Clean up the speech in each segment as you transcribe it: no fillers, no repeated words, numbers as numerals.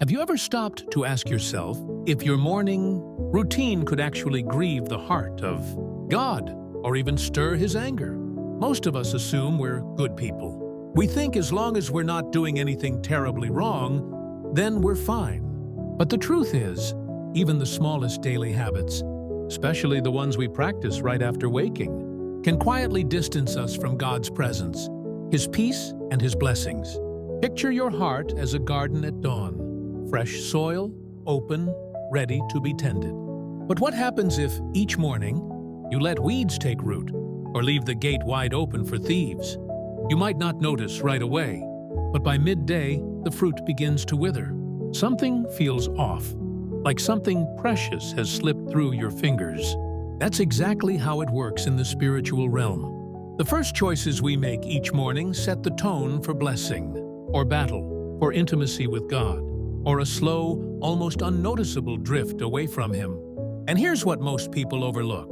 Have you ever stopped to ask yourself if your morning routine could actually grieve the heart of God or even stir His anger? Most of us assume we're good people. We think as long as we're not doing anything terribly wrong, then we're fine. But the truth is, even the smallest daily habits, especially the ones we practice right after waking, can quietly distance us from God's presence, His peace, and His blessings. Picture your heart as a garden at dawn. Fresh soil, open, ready to be tended. But what happens if, each morning, you let weeds take root or leave the gate wide open for thieves? You might not notice right away, but by midday, the fruit begins to wither. Something feels off, like something precious has slipped through your fingers. That's exactly how it works in the spiritual realm. The first choices we make each morning set the tone for blessing, or battle, for intimacy with God, or a slow, almost unnoticeable drift away from Him. And here's what most people overlook.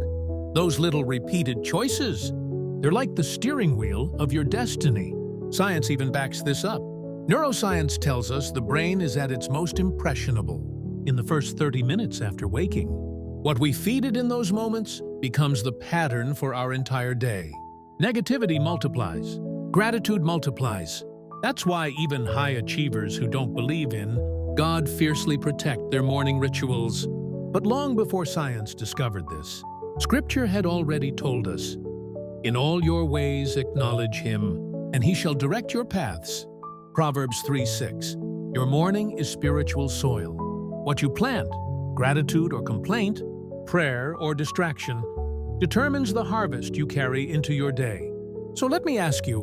Those little repeated choices. They're like the steering wheel of your destiny. Science even backs this up. Neuroscience tells us the brain is at its most impressionable in the first 30 minutes after waking. What we feed it in those moments becomes the pattern for our entire day. Negativity multiplies. Gratitude multiplies. That's why even high achievers who don't believe in God fiercely protect their morning rituals. But long before science discovered this, Scripture had already told us, "In all your ways acknowledge Him, and He shall direct your paths." Proverbs 3:6. Your morning is spiritual soil. What you plant, gratitude or complaint, prayer or distraction, determines the harvest you carry into your day. So let me ask you,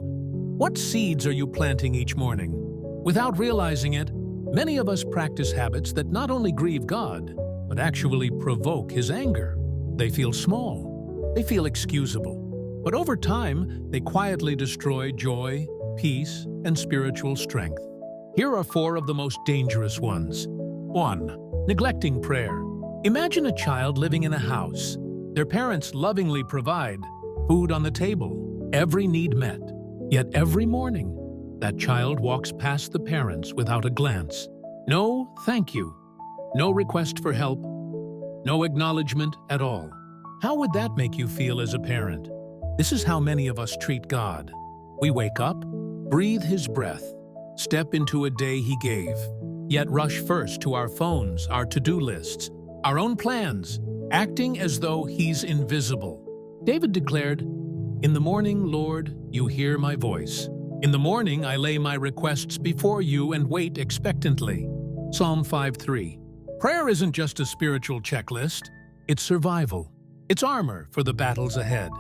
what seeds are you planting each morning? Without realizing it, many of us practice habits that not only grieve God, but actually provoke His anger. They feel small. They feel excusable. But over time, they quietly destroy joy, peace, and spiritual strength. Here are 4 of the most dangerous ones. 1. Neglecting prayer. Imagine a child living in a house. Their parents lovingly provide food on the table, every need met. Yet every morning, that child walks past the parents without a glance. No thank you. No request for help. No acknowledgement at all. How would that make you feel as a parent? This is how many of us treat God. We wake up, breathe His breath, step into a day He gave, yet rush first to our phones, our to-do lists, our own plans, acting as though He's invisible. David declared, "In the morning, Lord, you hear my voice. In the morning I lay my requests before you and wait expectantly." Psalm 5:3. Prayer isn't just a spiritual checklist, it's survival. It's armor for the battles ahead.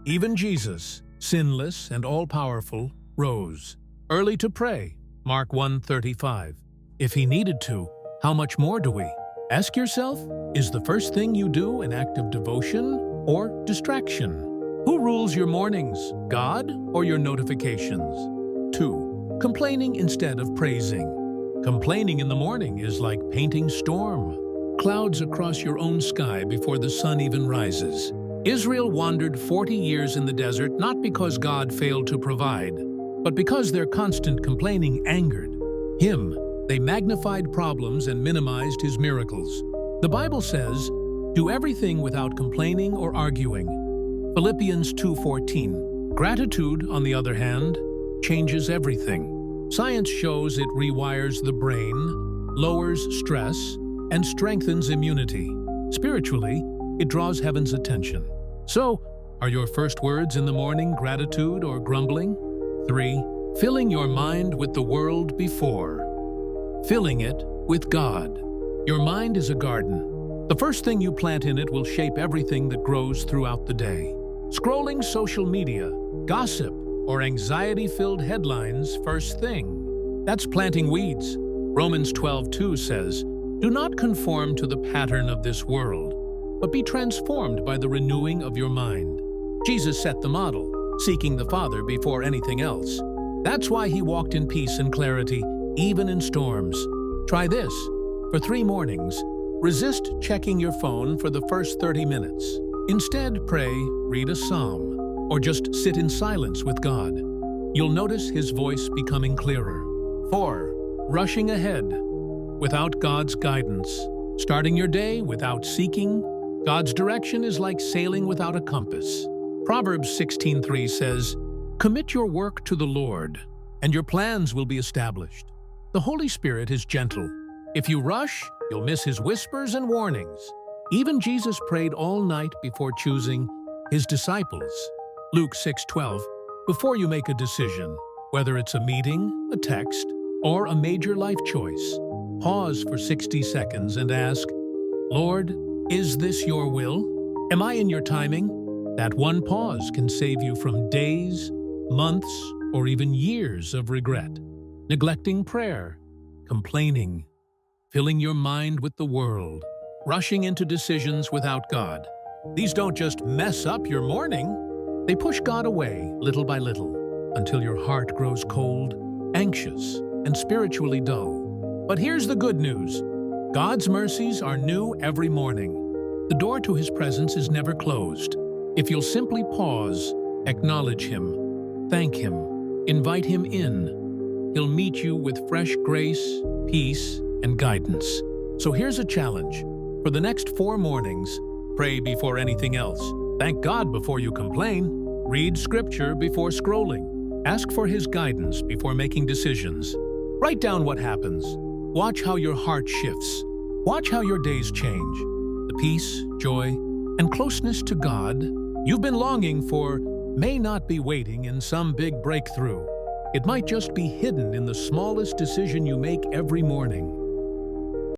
Even Jesus, sinless and all-powerful, rose early to pray, Mark 1:35. If He needed to, how much more do we? Ask yourself, is the first thing you do an act of devotion or distraction? Who rules your mornings, God or your notifications? 2. Complaining instead of praising. Complaining in the morning is like painting storm clouds across your own sky before the sun even rises. Israel wandered 40 years in the desert not because God failed to provide, but because their constant complaining angered Him. They magnified problems and minimized His miracles. The Bible says, "Do everything without complaining or arguing." Philippians 2:14. Gratitude, on the other hand, changes everything. Science shows it rewires the brain, lowers stress, and strengthens immunity. Spiritually, it draws heaven's attention. So, are your first words in the morning gratitude or grumbling? 3. Filling your mind with the world before. Filling it with God. Your mind is a garden. The first thing you plant in it will shape everything that grows throughout the day. Scrolling social media, gossip, or anxiety-filled headlines first thing. That's planting weeds. Romans 12:2 says, "Do not conform to the pattern of this world, but be transformed by the renewing of your mind." Jesus set the model, seeking the Father before anything else. That's why He walked in peace and clarity, even in storms. Try this. For 3 mornings, resist checking your phone for the first 30 minutes. Instead, pray, read a psalm, or just sit in silence with God. You'll notice His voice becoming clearer. 4. Rushing ahead. without God's guidance. Starting your day without seeking God's direction is like sailing without a compass. Proverbs 16:3 says, "Commit your work to the Lord, and your plans will be established." The Holy Spirit is gentle. If you rush, you'll miss His whispers and warnings. Even Jesus prayed all night before choosing His disciples. Luke 6:12, before you make a decision, whether it's a meeting, a text, or a major life choice, pause for 60 seconds and ask, "Lord, is this your will? Am I in your timing?" That one pause can save you from days, months, or even years of regret. Neglecting prayer, complaining, filling your mind with the world, rushing into decisions without God. These don't just mess up your morning, they push God away little by little until your heart grows cold, anxious, and spiritually dull. But here's the good news. God's mercies are new every morning. The door to His presence is never closed. If you'll simply pause, acknowledge Him, thank Him, invite Him in, He'll meet you with fresh grace, peace, and guidance. So here's a challenge. For the next 4 mornings, pray before anything else. Thank God before you complain. Read Scripture before scrolling. Ask for His guidance before making decisions. Write down what happens. Watch how your heart shifts. Watch how your days change. The peace, joy, and closeness to God you've been longing for may not be waiting in some big breakthrough. It might just be hidden in the smallest decision you make every morning.